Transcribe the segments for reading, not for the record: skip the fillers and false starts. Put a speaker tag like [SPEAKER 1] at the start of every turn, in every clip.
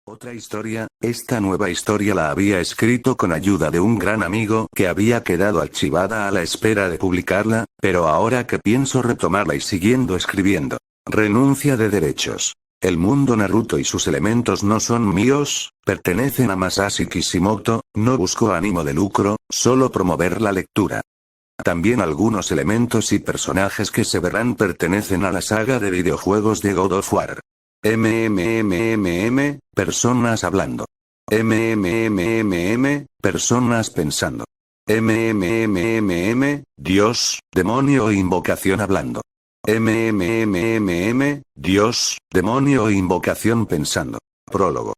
[SPEAKER 1] Otra historia, esta nueva historia la había escrito con ayuda de un gran amigo que había quedado archivada a la espera de publicarla, pero ahora que pienso retomarla y siguiendo escribiendo. Renuncia de derechos. El mundo Naruto y sus elementos no son míos, pertenecen a Masashi Kishimoto, no busco ánimo de lucro, solo promover la lectura. También algunos elementos y personajes que se verán pertenecen a la saga de videojuegos de God of War. Personas hablando. Personas pensando. Dios, demonio o invocación hablando. Dios, demonio o invocación pensando. Prólogo.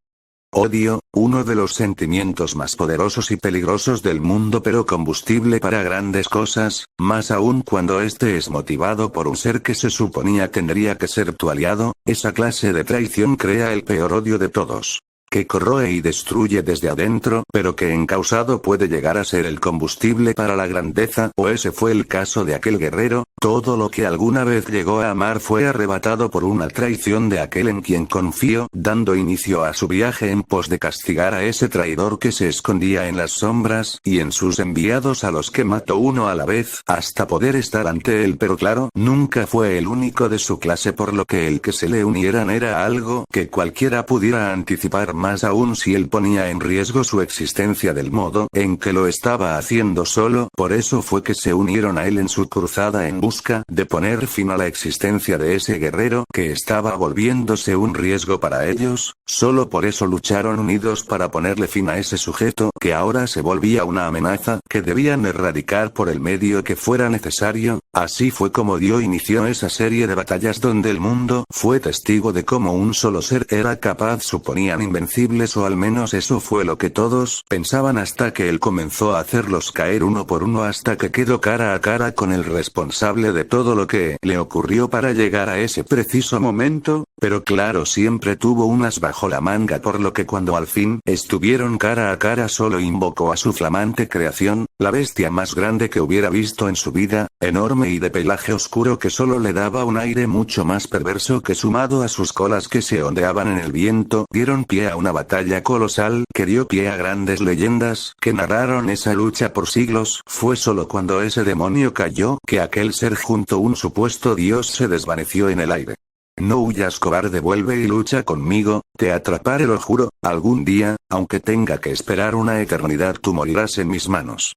[SPEAKER 1] Odio, uno de los sentimientos más poderosos y peligrosos del mundo, pero combustible para grandes cosas, más aún cuando este es motivado por un ser que se suponía tendría que ser tu aliado. Esa clase de traición crea el peor odio de todos, que corroe y destruye desde adentro, pero que encausado puede llegar a ser el combustible para la grandeza, o ese fue el caso de aquel guerrero. Todo lo que alguna vez llegó a amar fue arrebatado por una traición de aquel en quien confió, dando inicio a su viaje en pos de castigar a ese traidor que se escondía en las sombras, y en sus enviados a los que mató uno a la vez, hasta poder estar ante él. Pero claro, nunca fue el único de su clase, por lo que el que se le unieran era algo que cualquiera pudiera anticipar, más aún si él ponía en riesgo su existencia del modo en que lo estaba haciendo solo. Por eso fue que se unieron a él en su cruzada en busca de poner fin a la existencia de ese guerrero que estaba volviéndose un riesgo para ellos. Solo por eso lucharon unidos para ponerle fin a ese sujeto que ahora se volvía una amenaza que debían erradicar por el medio que fuera necesario. Así fue como dio inicio esa serie de batallas donde el mundo fue testigo de cómo un solo ser era capaz, suponían invencibles, o al menos eso fue lo que todos pensaban, hasta que él comenzó a hacerlos caer uno por uno hasta que quedó cara a cara con el responsable de todo lo que le ocurrió para llegar a ese preciso momento. Pero claro, siempre tuvo un as bajo la manga, por lo que cuando al fin estuvieron cara a cara solo invocó a su flamante creación, la bestia más grande que hubiera visto en su vida, enorme y de pelaje oscuro que solo le daba un aire mucho más perverso que, sumado a sus colas que se ondeaban en el viento, dieron pie a una batalla colosal que dio pie a grandes leyendas que narraron esa lucha por siglos. Fue solo cuando ese demonio cayó que aquel ser junto a un supuesto dios se desvaneció en el aire. No huyas, cobarde, vuelve y lucha conmigo, te atraparé, lo juro, algún día, aunque tenga que esperar una eternidad, tú morirás en mis manos.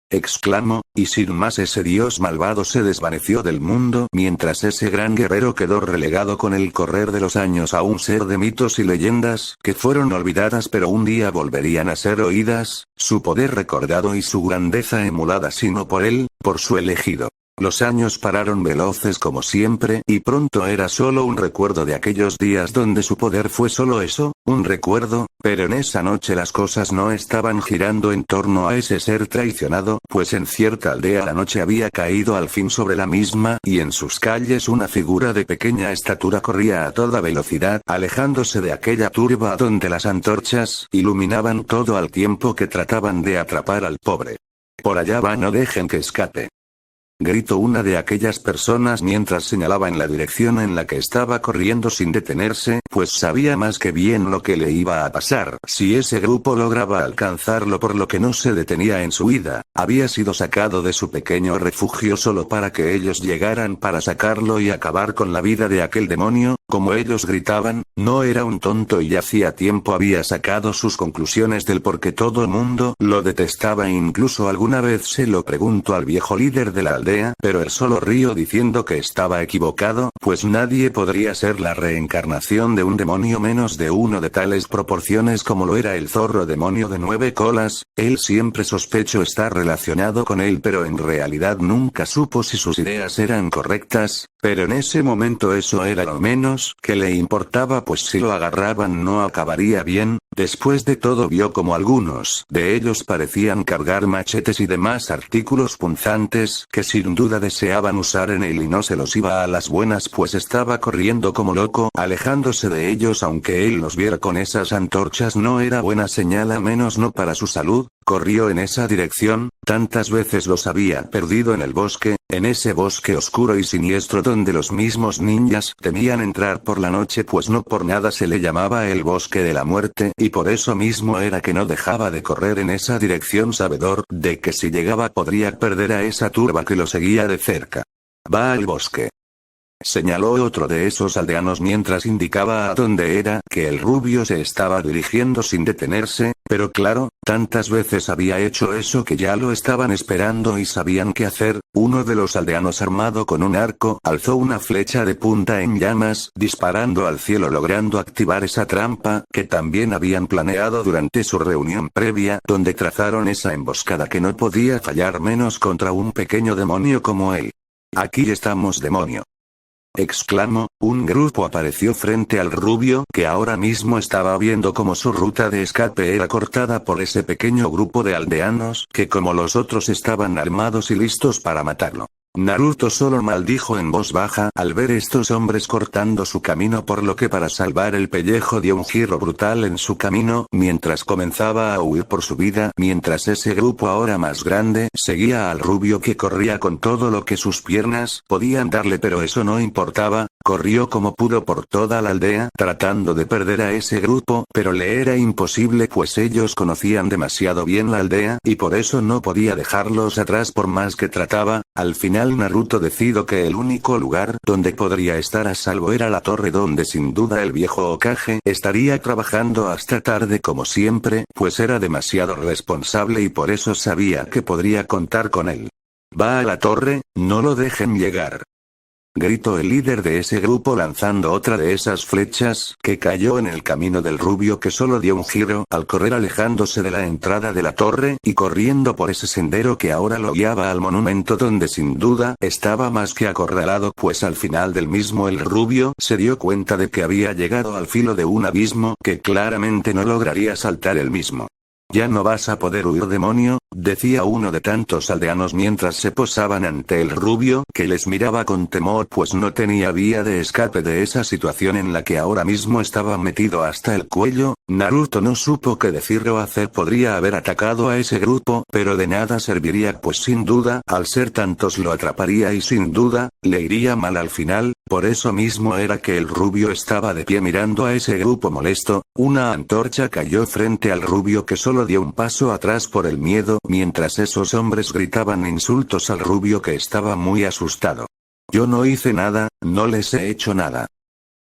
[SPEAKER 1] Exclamó, y sin más ese dios malvado se desvaneció del mundo, mientras ese gran guerrero quedó relegado con el correr de los años a un ser de mitos y leyendas que fueron olvidadas pero un día volverían a ser oídas, su poder recordado y su grandeza emulada, sino por él, por su elegido. Los años pararon veloces como siempre, y pronto era solo un recuerdo de aquellos días donde su poder fue solo eso, un recuerdo. Pero en esa noche las cosas no estaban girando en torno a ese ser traicionado, pues en cierta aldea la noche había caído al fin sobre la misma, y en sus calles una figura de pequeña estatura corría a toda velocidad, alejándose de aquella turba donde las antorchas iluminaban todo al tiempo que trataban de atrapar al pobre. Por allá va, no dejen que escape. Gritó una de aquellas personas mientras señalaba en la dirección en la que estaba corriendo sin detenerse, pues sabía más que bien lo que le iba a pasar si ese grupo lograba alcanzarlo, por lo que no se detenía en su huida. Había sido sacado de su pequeño refugio solo para que ellos llegaran para sacarlo y acabar con la vida de aquel demonio, como ellos gritaban. No era un tonto y hacía tiempo había sacado sus conclusiones del por qué todo el mundo lo detestaba, e incluso alguna vez se lo preguntó al viejo líder de la aldea, pero él solo rió diciendo que estaba equivocado, pues nadie podría ser la reencarnación de un demonio, menos de uno de tales proporciones como lo era el zorro demonio de 9 colas. Él siempre sospechó estar relacionado con él, pero en realidad nunca supo si sus ideas eran correctas, pero en ese momento eso era lo menos que le importaba, pues si lo agarraban no acabaría bien. Después de todo vio como algunos de ellos parecían cargar machetes y demás artículos punzantes que sin duda deseaban usar en él, y no se los iba a las buenas, pues estaba corriendo como loco, alejándose de ellos. Aunque él los viera con esas antorchas no era buena señal, a menos no para su salud. Corrió en esa dirección, tantas veces los había perdido en el bosque, en ese bosque oscuro y siniestro donde los mismos ninjas temían entrar por la noche, pues no por nada se le llamaba el bosque de la muerte, y por eso mismo era que no dejaba de correr en esa dirección, sabedor de que si llegaba podría perder a esa turba que lo seguía de cerca. Va al bosque, señaló otro de esos aldeanos mientras indicaba a dónde era que el rubio se estaba dirigiendo sin detenerse, pero claro, tantas veces había hecho eso que ya lo estaban esperando y sabían qué hacer. Uno de los aldeanos, armado con un arco, alzó una flecha de punta en llamas, disparando al cielo, logrando activar esa trampa que también habían planeado durante su reunión previa, donde trazaron esa emboscada que no podía fallar menos contra un pequeño demonio como él. Aquí estamos, demonio, exclamó. Un grupo apareció frente al rubio, que ahora mismo estaba viendo cómo su ruta de escape era cortada por ese pequeño grupo de aldeanos, que como los otros estaban armados y listos para matarlo. Naruto solo maldijo en voz baja al ver estos hombres cortando su camino, por lo que para salvar el pellejo dio un giro brutal en su camino mientras comenzaba a huir por su vida, mientras ese grupo ahora más grande seguía al rubio que corría con todo lo que sus piernas podían darle, pero eso no importaba. Corrió como pudo por toda la aldea, tratando de perder a ese grupo, pero le era imposible, pues ellos conocían demasiado bien la aldea, y por eso no podía dejarlos atrás por más que trataba. Al final Naruto decidió que el único lugar donde podría estar a salvo era la torre, donde sin duda el viejo Hokage estaría trabajando hasta tarde como siempre, pues era demasiado responsable y por eso sabía que podría contar con él. Va a la torre, no lo dejen llegar, gritó el líder de ese grupo, lanzando otra de esas flechas, que cayó en el camino del rubio, que solo dio un giro al correr, alejándose de la entrada de la torre, y corriendo por ese sendero que ahora lo guiaba al monumento, donde sin duda estaba más que acorralado, pues al final del mismo el rubio se dio cuenta de que había llegado al filo de un abismo que claramente no lograría saltar él mismo. Ya no vas a poder huir, demonio, decía uno de tantos aldeanos mientras se posaban ante el rubio, que les miraba con temor, pues no tenía vía de escape de esa situación en la que ahora mismo estaba metido hasta el cuello. Naruto no supo qué decir o hacer. Podría haber atacado a ese grupo, pero de nada serviría, pues sin duda, al ser tantos lo atraparía y sin duda, le iría mal al final. Por eso mismo era que el rubio estaba de pie mirando a ese grupo molesto. Una antorcha cayó frente al rubio, que solo dio un paso atrás por el miedo, mientras esos hombres gritaban insultos al rubio, que estaba muy asustado. Yo no hice nada, no les he hecho nada,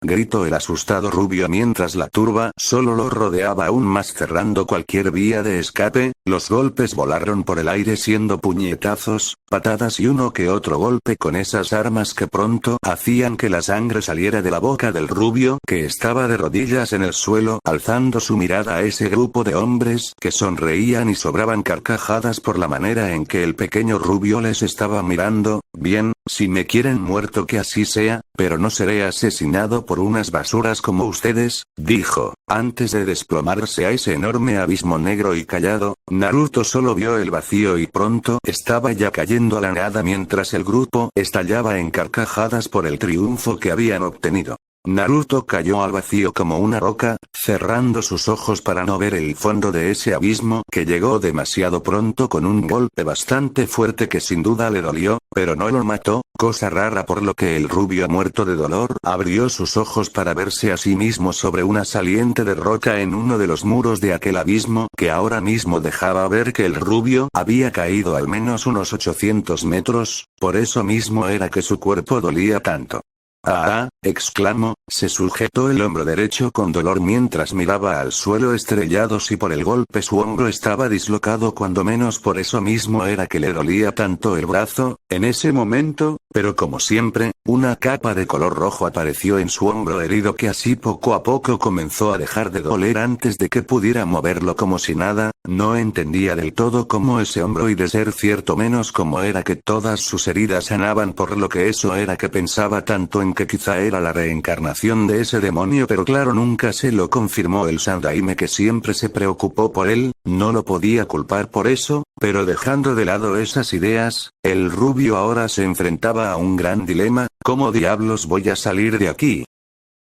[SPEAKER 1] gritó el asustado rubio mientras la turba solo lo rodeaba aún más, cerrando cualquier vía de escape. Los golpes volaron por el aire, siendo puñetazos, patadas y uno que otro golpe con esas armas que pronto hacían que la sangre saliera de la boca del rubio, que estaba de rodillas en el suelo, alzando su mirada a ese grupo de hombres que sonreían y sobraban carcajadas por la manera en que el pequeño rubio les estaba mirando. Bien, si me quieren muerto que así sea, pero no seré asesinado por unas basuras como ustedes, dijo, antes de desplomarse a ese enorme abismo negro y callado. Naruto solo vio el vacío y pronto estaba ya cayendo a la nada, mientras el grupo estallaba en carcajadas por el triunfo que habían obtenido. Naruto cayó al vacío como una roca, cerrando sus ojos para no ver el fondo de ese abismo, que llegó demasiado pronto con un golpe bastante fuerte que sin duda le dolió, pero no lo mató, cosa rara, por lo que el rubio, muerto de dolor, abrió sus ojos para verse a sí mismo sobre una saliente de roca en uno de los muros de aquel abismo, que ahora mismo dejaba ver que el rubio había caído al menos unos 800 metros, por eso mismo era que su cuerpo dolía tanto. ¡Ah! Exclamó, se sujetó el hombro derecho con dolor mientras miraba al suelo estrellado. Si por el golpe su hombro estaba dislocado, cuando menos por eso mismo era que le dolía tanto el brazo, en ese momento, pero como siempre, una capa de color rojo apareció en su hombro herido, que así poco a poco comenzó a dejar de doler antes de que pudiera moverlo como si nada. No entendía del todo cómo ese hombro, y de ser cierto menos cómo era que todas sus heridas sanaban, por lo que eso era que pensaba tanto en que quizá era la reencarnación de ese demonio, pero claro, nunca se lo confirmó el Sandaime, que siempre se preocupó por él. No lo podía culpar por eso, pero dejando de lado esas ideas, el rubio ahora se enfrentaba a un gran dilema. ¿Cómo diablos voy a salir de aquí?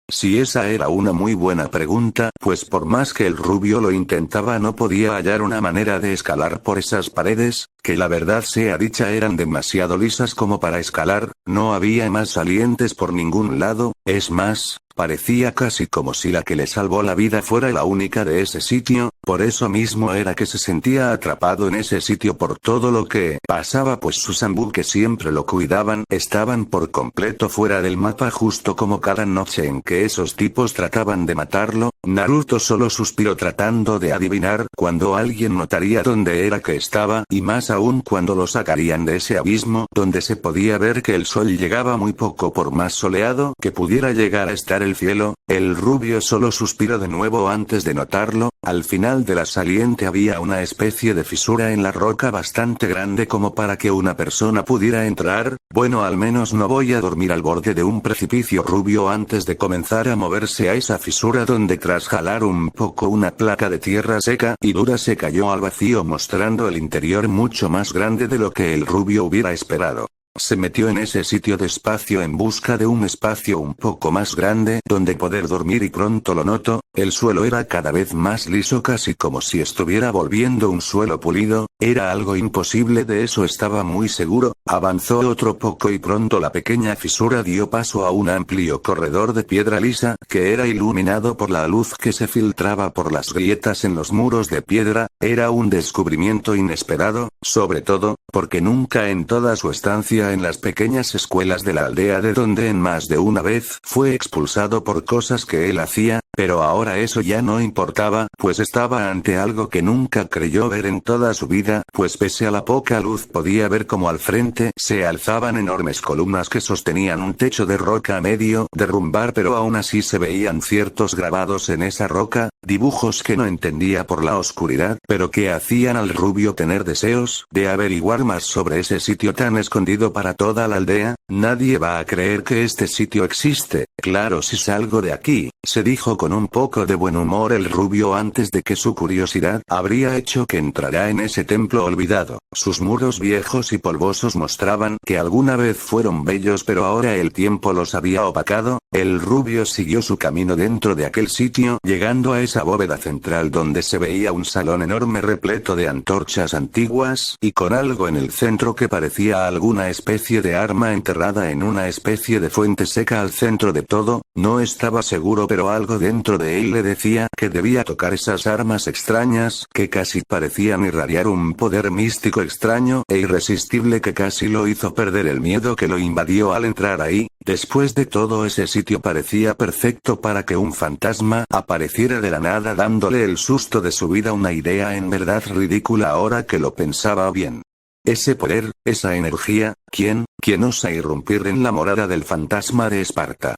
[SPEAKER 1] Si esa era una muy buena pregunta, pues por más que el rubio lo intentaba no podía hallar una manera de escalar por esas paredes, que la verdad sea dicha eran demasiado lisas como para escalar, no había más salientes por ningún lado, es más, parecía casi como si la que le salvó la vida fuera la única de ese sitio, por eso mismo era que se sentía atrapado en ese sitio por todo lo que pasaba, pues sus Anbu que siempre lo cuidaban estaban por completo fuera del mapa, justo como cada noche en que esos tipos trataban de matarlo. Naruto solo suspiró tratando de adivinar cuándo alguien notaría dónde era que estaba, y más aún cuando lo sacarían de ese abismo donde se podía ver que el sol llegaba muy poco por más soleado que pudiera llegar a estar el cielo. El rubio solo suspiró de nuevo antes de notarlo. Al final de la saliente había una especie de fisura en la roca bastante grande como para que una persona pudiera entrar. Bueno, al menos no voy a dormir al borde de un precipicio. Rubio antes de comenzar a moverse a esa fisura donde tras jalar un poco una placa de tierra seca y dura se cayó al vacío mostrando el interior mucho más grande de lo que el rubio hubiera esperado. Se metió en ese sitio despacio en busca de un espacio un poco más grande donde poder dormir y pronto lo notó, el suelo era cada vez más liso casi como si estuviera volviendo un suelo pulido, era algo imposible, de eso estaba muy seguro. Avanzó otro poco y pronto la pequeña fisura dio paso a un amplio corredor de piedra lisa que era iluminado por la luz que se filtraba por las grietas en los muros de piedra. Era un descubrimiento inesperado, sobre todo, porque nunca en toda su estancia en las pequeñas escuelas de la aldea de donde en más de una vez fue expulsado por cosas que él hacía, pero ahora eso ya no importaba, pues estaba ante algo que nunca creyó ver en toda su vida, pues pese a la poca luz podía ver como al frente se alzaban enormes columnas que sostenían un techo de roca a medio derrumbar, pero aún así se veían ciertos grabados en esa roca, dibujos que no entendía por la oscuridad, pero que hacían al rubio tener deseos de averiguar más sobre ese sitio tan escondido para toda la aldea. Nadie va a creer que este sitio existe, claro, si salgo de aquí, se dijo con un poco de buen humor el rubio antes de que su curiosidad habría hecho que entrara en ese templo olvidado. Sus muros viejos y polvosos mostraban que alguna vez fueron bellos, pero ahora el tiempo los había opacado. El rubio siguió su camino dentro de aquel sitio, llegando a esa bóveda central donde se veía un salón enorme repleto de antorchas antiguas, y con algo en el centro que parecía alguna especie de arma enterrada en una especie de fuente seca al centro de todo. No estaba seguro, pero algo dentro de él le decía que debía tocar esas armas extrañas, que casi parecían irradiar un poder místico extraño e irresistible que casi lo hizo perder el miedo que lo invadió al entrar ahí. Después de todo, ese sitio parecía perfecto para que un fantasma apareciera de la nada dándole el susto de su vida, una idea en verdad ridícula ahora que lo pensaba bien. Ese poder, esa energía, ¿quién osa irrumpir en la morada del fantasma de Esparta?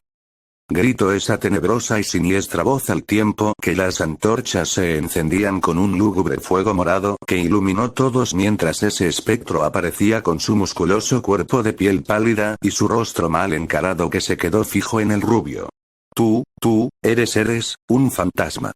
[SPEAKER 1] Gritó esa tenebrosa y siniestra voz al tiempo que las antorchas se encendían con un lúgubre fuego morado que iluminó todos mientras ese espectro aparecía con su musculoso cuerpo de piel pálida y su rostro mal encarado que se quedó fijo en el rubio. Tú, eres un fantasma.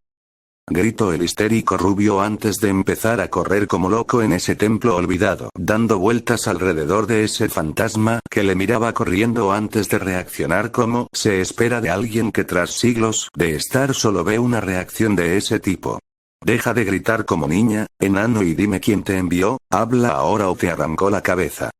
[SPEAKER 1] Gritó el histérico rubio antes de empezar a correr como loco en ese templo olvidado, dando vueltas alrededor de ese fantasma que le miraba corriendo antes de reaccionar como se espera de alguien que tras siglos de estar solo ve una reacción de ese tipo. Deja de gritar como niña, enano, y dime quién te envió, habla ahora o te arrancó la cabeza.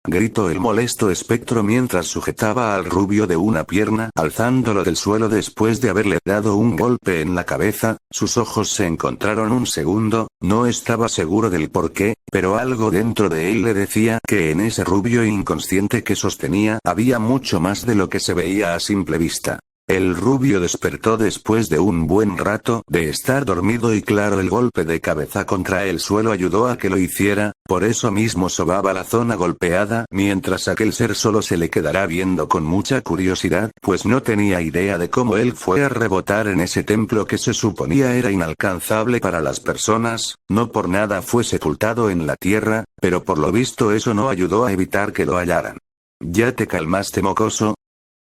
[SPEAKER 1] Gritó el molesto espectro mientras sujetaba al rubio de una pierna, alzándolo del suelo después de haberle dado un golpe en la cabeza. Sus ojos se encontraron un segundo, no estaba seguro del por qué, pero algo dentro de él le decía que en ese rubio inconsciente que sostenía había mucho más de lo que se veía a simple vista. El rubio despertó después de un buen rato de estar dormido y claro, el golpe de cabeza contra el suelo ayudó a que lo hiciera, por eso mismo sobaba la zona golpeada, mientras aquel ser solo se le quedará viendo con mucha curiosidad, pues no tenía idea de cómo él fue a rebotar en ese templo que se suponía era inalcanzable para las personas. No por nada fue sepultado en la tierra, pero por lo visto eso no ayudó a evitar que lo hallaran. ¿Ya te calmaste, mocoso?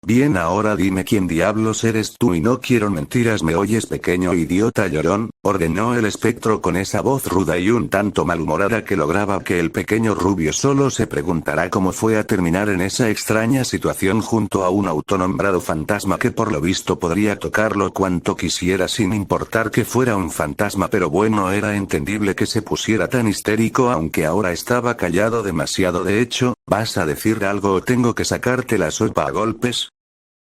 [SPEAKER 1] Bien, ahora dime quién diablos eres tú y no quiero mentiras, ¿me oyes, pequeño idiota llorón? ordenó el espectro con esa voz ruda y un tanto malhumorada que lograba que el pequeño rubio solo se preguntará cómo fue a terminar en esa extraña situación junto a un autonombrado fantasma que por lo visto podría tocarlo cuanto quisiera sin importar que fuera un fantasma, pero bueno, era entendible que se pusiera tan histérico aunque ahora estaba callado demasiado. De hecho, ¿vas a decir algo o tengo que sacarte la sopa a golpes?,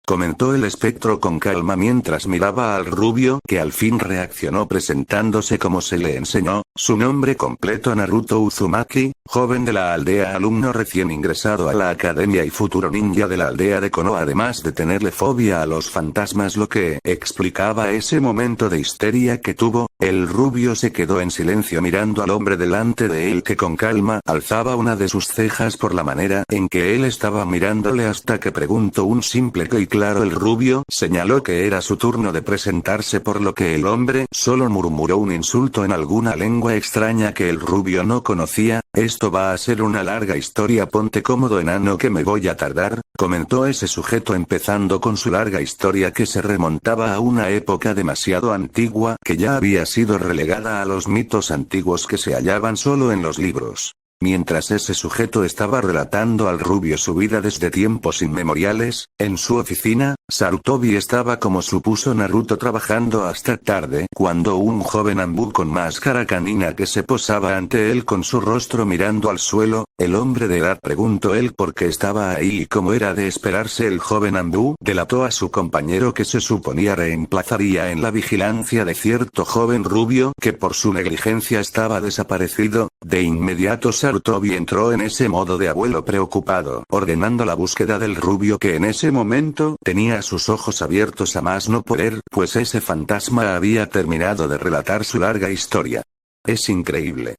[SPEAKER 1] comentó el espectro con calma mientras miraba al rubio, que al fin reaccionó presentándose como se le enseñó, su nombre completo Naruto Uzumaki, joven de la aldea, alumno recién ingresado a la academia y futuro ninja de la aldea de Konoha, además de tenerle fobia a los fantasmas, lo que explicaba ese momento de histeria que tuvo. El rubio se quedó en silencio mirando al hombre delante de él, que con calma alzaba una de sus cejas por la manera en que él estaba mirándole, hasta que preguntó un simple "¿qué?", y claro, el rubio señaló que era su turno de presentarse, por lo que el hombre solo murmuró un insulto en alguna lengua extraña que el rubio no conocía. Esto va a ser una larga historia, ponte cómodo enano que me voy a tardar, comentó ese sujeto empezando con su larga historia que se remontaba a una época demasiado antigua que ya había sido relegada a los mitos antiguos que se hallaban solo en los libros. Mientras ese sujeto estaba relatando al rubio su vida desde tiempos inmemoriales, en su oficina, Sarutobi estaba como supuso Naruto trabajando hasta tarde, cuando un joven Anbu con máscara canina que se posaba ante él con su rostro mirando al suelo. El hombre de edad, preguntó él por qué estaba ahí, y como era de esperarse el joven Anbu delató a su compañero que se suponía reemplazaría en la vigilancia de cierto joven rubio que por su negligencia estaba desaparecido. De inmediato Sarutobi entró en ese modo de abuelo preocupado, ordenando la búsqueda del rubio, que en ese momento tenía sus ojos abiertos a más no poder, pues ese fantasma había terminado de relatar su larga historia. Es increíble.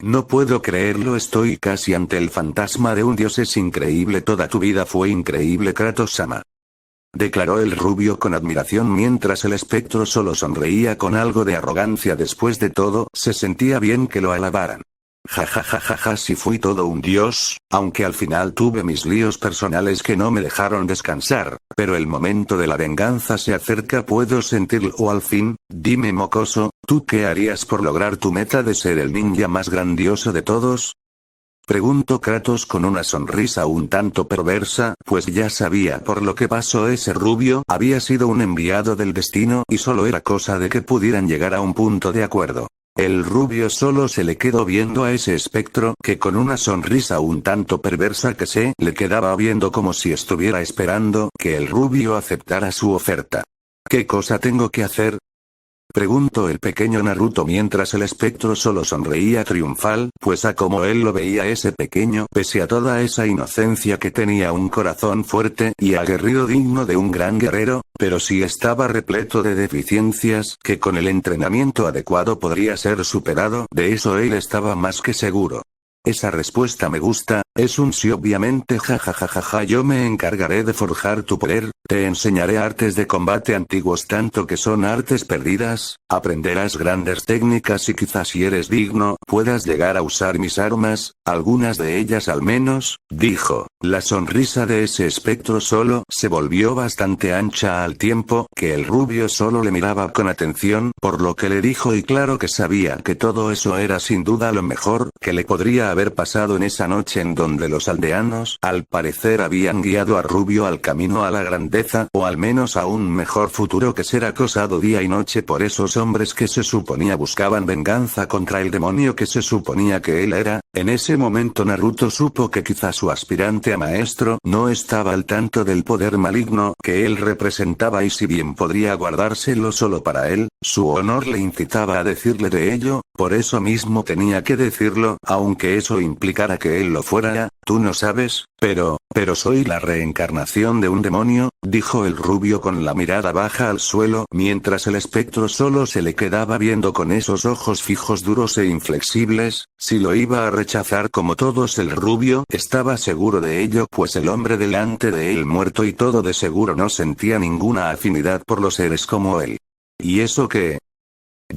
[SPEAKER 1] No puedo creerlo, estoy casi ante el fantasma de un dios, es increíble, toda tu vida fue increíble, Kratos-sama, declaró el rubio con admiración mientras el espectro solo sonreía con algo de arrogancia. Después de todo, se sentía bien que lo alabaran. Ja, si fui todo un dios, aunque al final tuve mis líos personales que no me dejaron descansar, pero el momento de la venganza se acerca, puedo sentirlo al fin. Dime, mocoso, ¿tú qué harías por lograr tu meta de ser el ninja más grandioso de todos?, preguntó Kratos con una sonrisa un tanto perversa, pues ya sabía por lo que pasó. Ese rubio había sido un enviado del destino y solo era cosa de que pudieran llegar a un punto de acuerdo. El rubio solo se le quedó viendo a ese espectro, que con una sonrisa un tanto perversa que se le quedaba viendo como si estuviera esperando que el rubio aceptara su oferta. ¿Qué cosa tengo que hacer?, preguntó el pequeño Naruto mientras el espectro solo sonreía triunfal, pues a como él lo veía, ese pequeño, pese a toda esa inocencia que tenía un corazón fuerte y aguerrido digno de un gran guerrero, pero sí estaba repleto de deficiencias que con el entrenamiento adecuado podría ser superado. De eso él estaba más que seguro. Esa respuesta me gusta, es un sí obviamente, jajajaja, yo me encargaré de forjar tu poder, te enseñaré artes de combate antiguos tanto que son artes perdidas, aprenderás grandes técnicas y quizás si eres digno, puedas llegar a usar mis armas, algunas de ellas al menos, dijo. La sonrisa de ese espectro solo se volvió bastante ancha al tiempo que el rubio solo le miraba con atención por lo que le dijo, y claro que sabía que todo eso era sin duda lo mejor que le podría haber pasado en esa noche en donde los aldeanos al parecer habían guiado a Rubio al camino a la grandeza, o al menos a un mejor futuro que ser acosado día y noche por esos hombres que se suponía buscaban venganza contra el demonio que se suponía que él era. En ese momento Naruto supo que quizá su aspirante a maestro no estaba al tanto del poder maligno que él representaba, y si bien podría guardárselo solo para él, su honor le incitaba a decirle de ello, por eso mismo tenía que decirlo, aunque eso implicara que él lo fuera. Tú no sabes, pero soy la reencarnación de un demonio, dijo el rubio con la mirada baja al suelo mientras el espectro solo se le quedaba viendo con esos ojos fijos duros e inflexibles. Si lo iba a rechazar como todos, el rubio estaba seguro de ello, pues el hombre delante de él muerto y todo de seguro no sentía ninguna afinidad por los seres como él. ¿Y eso qué?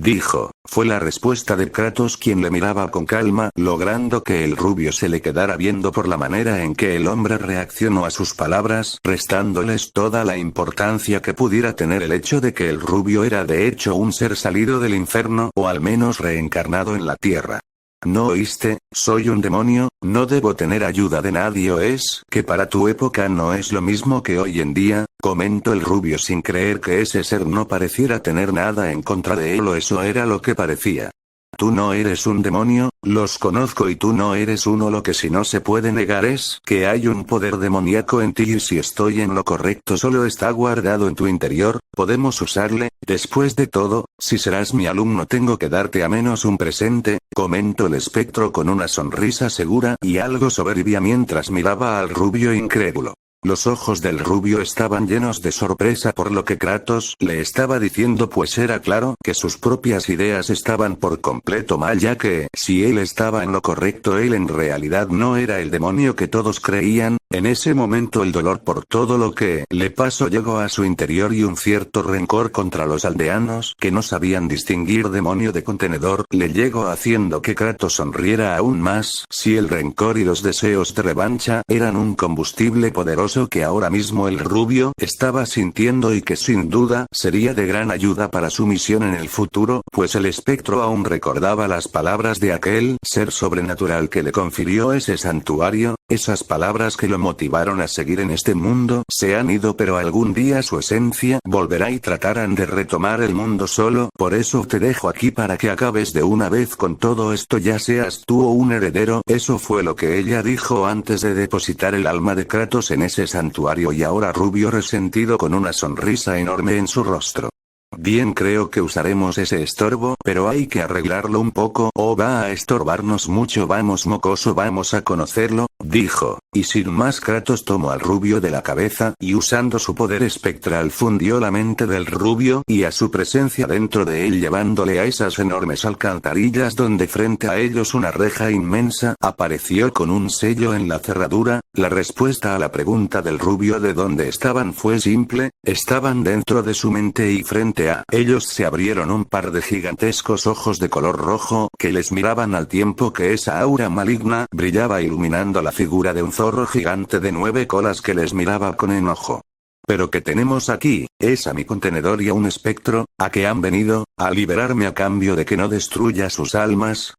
[SPEAKER 1] dijo, fue la respuesta de Kratos, quien le miraba con calma, logrando que el rubio se le quedara viendo por la manera en que el hombre reaccionó a sus palabras, restándoles toda la importancia que pudiera tener el hecho de que el rubio era de hecho un ser salido del infierno, o al menos reencarnado en la tierra. ¿No oíste? Soy un demonio, no debo tener ayuda de nadie, ¿o es que para tu época no es lo mismo que hoy en día? Comentó el rubio sin creer que ese ser no pareciera tener nada en contra de él, o eso era lo que parecía. Tú no eres un demonio, los conozco y tú no eres uno. Lo que sí no se puede negar es que hay un poder demoníaco en ti, y si estoy en lo correcto solo está guardado en tu interior, podemos usarle. Después de todo, si serás mi alumno tengo que darte a menos un presente, comentó el espectro con una sonrisa segura y algo soberbia mientras miraba al rubio incrédulo. Los ojos del rubio estaban llenos de sorpresa por lo que Kratos le estaba diciendo, pues era claro que sus propias ideas estaban por completo mal, ya que, si él estaba en lo correcto, él en realidad no era el demonio que todos creían. En ese momento el dolor por todo lo que le pasó llegó a su interior y un cierto rencor contra los aldeanos que no sabían distinguir demonio de contenedor le llegó, haciendo que Kratos sonriera aún más. Si el rencor y los deseos de revancha eran un combustible poderoso que ahora mismo el rubio estaba sintiendo y que sin duda sería de gran ayuda para su misión en el futuro, pues el espectro aún recordaba las palabras de aquel ser sobrenatural que le confirió ese santuario, esas palabras que lo motivaron a seguir en este mundo se han ido, pero algún día su esencia volverá y tratarán de retomar el mundo solo. Por eso te dejo aquí para que acabes de una vez con todo esto, ya seas tú o un heredero. Eso fue lo que ella dijo antes de depositar el alma de Kratos en ese santuario, y ahora rubio resentido con una sonrisa enorme en su rostro. Bien, creo que usaremos ese estorbo, pero hay que arreglarlo un poco o va a estorbarnos mucho. Vamos mocoso, vamos a conocerlo, dijo, y sin más Kratos tomó al rubio de la cabeza y usando su poder espectral fundió la mente del rubio y a su presencia dentro de él, llevándole a esas enormes alcantarillas donde frente a ellos una reja inmensa apareció con un sello en la cerradura. La respuesta a la pregunta del rubio de dónde estaban fue simple, estaban dentro de su mente y frente a ellos se abrieron un par de gigantescos ojos de color rojo que les miraban al tiempo que esa aura maligna brillaba iluminando la figura de un zorro gigante de 9 colas que les miraba con enojo. ¿Pero qué tenemos aquí? ¿Es a mi contenedor y a un espectro? ¿A qué han venido? ¿A liberarme a cambio de que no destruya sus almas?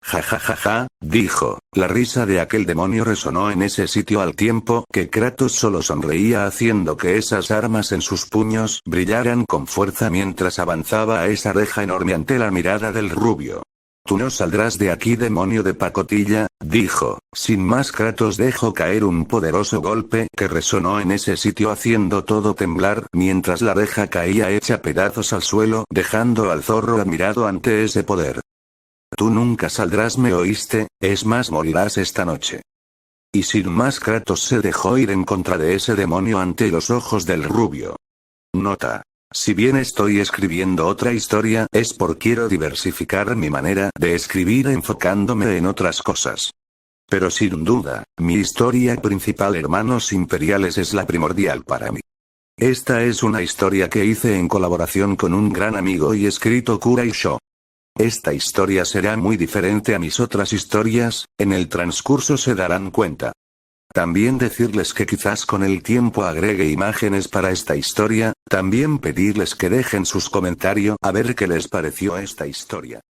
[SPEAKER 1] Ja ja ja ja, dijo. La risa de aquel demonio resonó en ese sitio al tiempo que Kratos solo sonreía, haciendo que esas armas en sus puños brillaran con fuerza mientras avanzaba a esa reja enorme ante la mirada del rubio. Tú no saldrás de aquí, demonio de pacotilla, dijo. Sin más Kratos dejó caer un poderoso golpe que resonó en ese sitio haciendo todo temblar mientras la reja caía hecha pedazos al suelo, dejando al zorro admirado ante ese poder. Tú nunca saldrás, ¿me oíste? Es más, morirás esta noche. Y sin más Kratos se dejó ir en contra de ese demonio ante los ojos del rubio. Nota. Si bien estoy escribiendo otra historia, es porque quiero diversificar mi manera de escribir enfocándome en otras cosas. Pero sin duda, mi historia principal, Hermanos Imperiales, es la primordial para mí. Esta es una historia que hice en colaboración con un gran amigo y escrito Kurai Sho. Esta historia será muy diferente a mis otras historias, en el transcurso se darán cuenta. También decirles que quizás con el tiempo agregue imágenes para esta historia, también pedirles que dejen sus comentarios a ver qué les pareció esta historia.